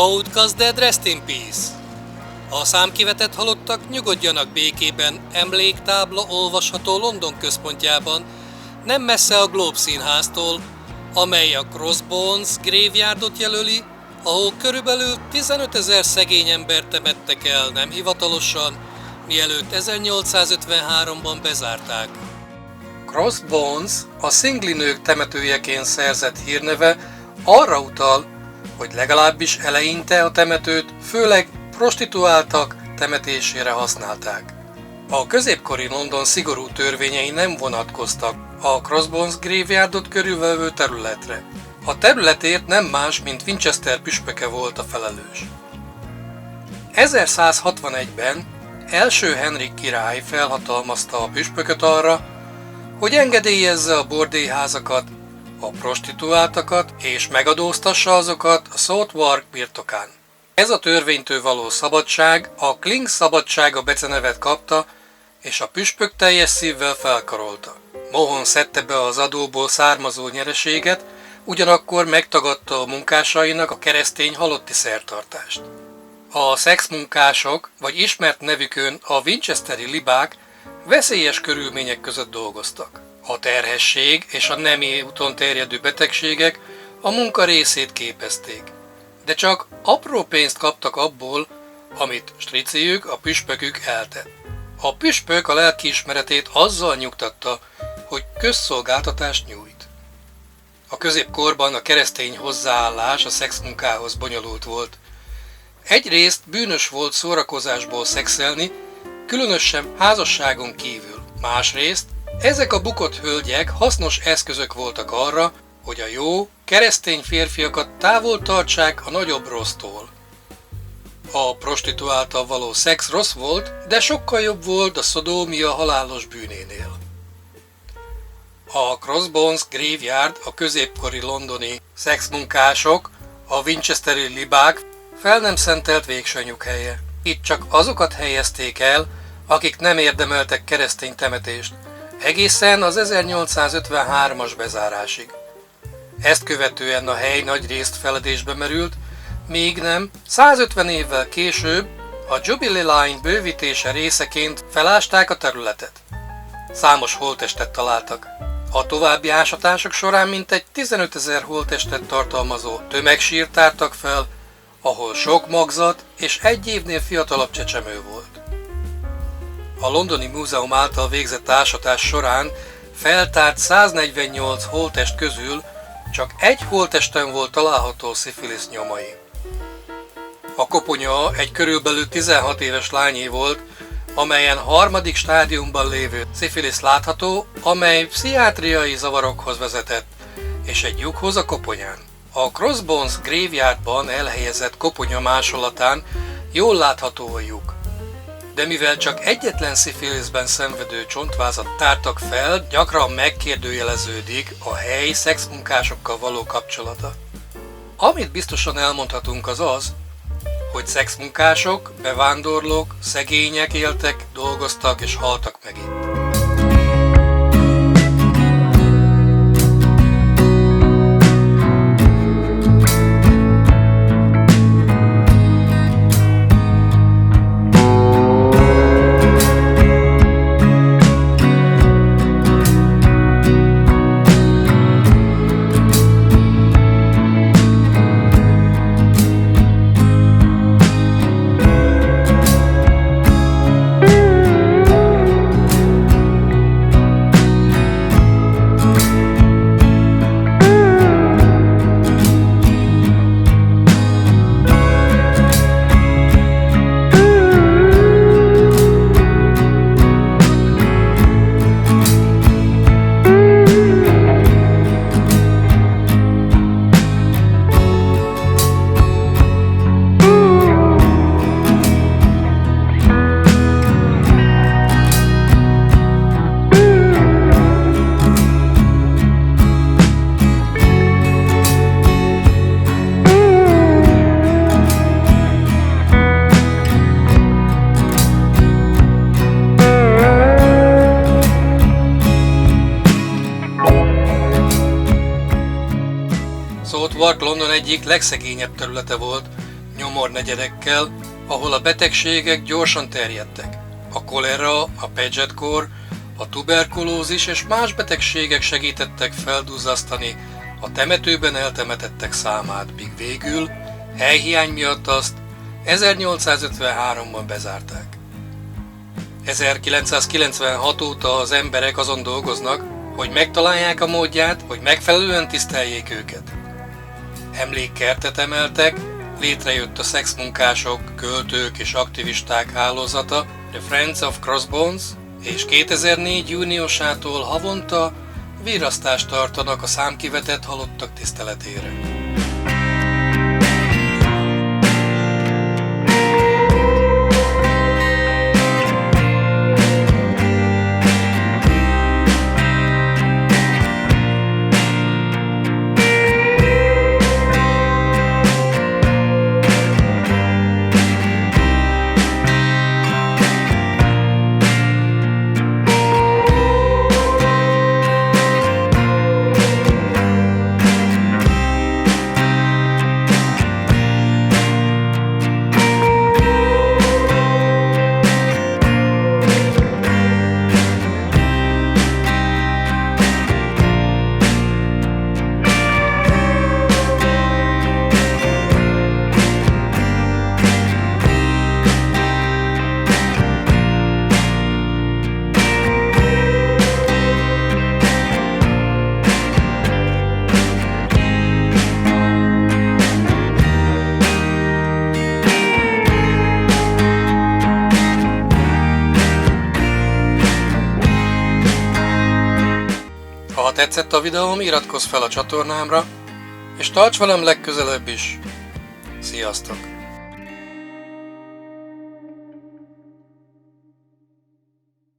Out Gus Dead, Rest in Peace. A számkivetett halottak nyugodjanak békében emléktábla olvasható London központjában, nem messze a Globe Színháztól, amely a Crossbones Graveyardot jelöli, ahol körülbelül 15 000 szegény embert temettek el nem hivatalosan, mielőtt 1853-ban bezárták. Crossbones a szingli nők temetőjeként szerzett hírneve arra utal, hogy legalábbis eleinte a temetőt főleg prostituáltak temetésére használták. A középkori London szigorú törvényei nem vonatkoztak a Crossbones Graveyardot körülvevő területre. A területért nem más, mint Winchester püspöke volt a felelős. 1161-ben első Henrik király felhatalmazta a püspököt arra, hogy engedélyezze a bordélyházakat, a prostituáltakat és megadóztassa azokat a Southwark birtokán. Ez a törvénytől való szabadság a Kling szabadsága becenevet kapta, és a püspök teljes szívvel felkarolta. Mohon szedte be az adóból származó nyereséget, ugyanakkor megtagadta a munkásainak a keresztény halotti szertartást. A szexmunkások, vagy ismert nevükön a winchesteri libák veszélyes körülmények között dolgoztak. A terhesség és a nemi úton terjedő betegségek a munka részét képezték, de csak apró pénzt kaptak abból, amit striciük, a püspökük eltett. A püspök a lelkiismeretét azzal nyugtatta, hogy közszolgáltatást nyújt. A középkorban a keresztény hozzáállás a szexmunkához bonyolult volt. Egyrészt bűnös volt szórakozásból szexelni, különösen házasságon kívül. Másrészt ezek a bukott hölgyek hasznos eszközök voltak arra, hogy a jó, keresztény férfiakat távol tartsák a nagyobb rossztól. A prostituáltal való szex rossz volt, de sokkal jobb volt a szodómia halálos bűnénél. A Crossbones Graveyard, a középkori londoni szexmunkások, a winchesteri libák fel nem szentelt végső nyughelye. Itt csak azokat helyezték el, akik nem érdemeltek keresztény temetést, egészen az 1853-as bezárásig. Ezt követően a hely nagy részt feledésbe merült, míg nem 150 évvel később a Jubilee Line bővítése részeként felásták a területet. Számos holttestet találtak. A további ásatások során mintegy 15 000 holttestet tartalmazó tömegsírt tártak fel, ahol sok magzat és egy évnél fiatalabb csecsemő volt. A Londoni Múzeum által végzett ásatás során feltárt 148 holttest közül csak egy holttesten volt található szifilisz nyomai. A koponya egy körülbelül 16 éves lányé volt, amelyen harmadik stádiumban lévő szifilisz látható, amely pszichiátriai zavarokhoz vezetett, és egy lyukhoz a koponyán. A Crossbones Graveyardban elhelyezett koponya másolatán jól látható a lyuk. De mivel csak egyetlen szifiliszben szenvedő csontvázat tártak fel, gyakran megkérdőjeleződik a hely szexmunkásokkal való kapcsolata. Amit biztosan elmondhatunk az az, hogy szexmunkások, bevándorlók, szegények éltek, dolgoztak és haltak meg itt. Southwark London egyik legszegényebb területe volt, nyomornegyedekkel, ahol a betegségek gyorsan terjedtek. A kolera, a pedzsettkór, a tuberkulózis és más betegségek segítettek felduzzasztani a temetőben eltemetettek számát, míg végül helyhiány miatt azt 1853-ban bezárták. 1996 óta az emberek azon dolgoznak, hogy megtalálják a módját, hogy megfelelően tiszteljék őket. Emlékkertet emeltek, létrejött a szexmunkások, költők és aktivisták hálózata, The Friends of Crossbones, és 2004. júniusától havonta virasztást tartanak a számkivetett halottak tiszteletére. Ha tetszett a videóm, iratkozz fel a csatornámra, és tarts velem legközelebb is. Sziasztok!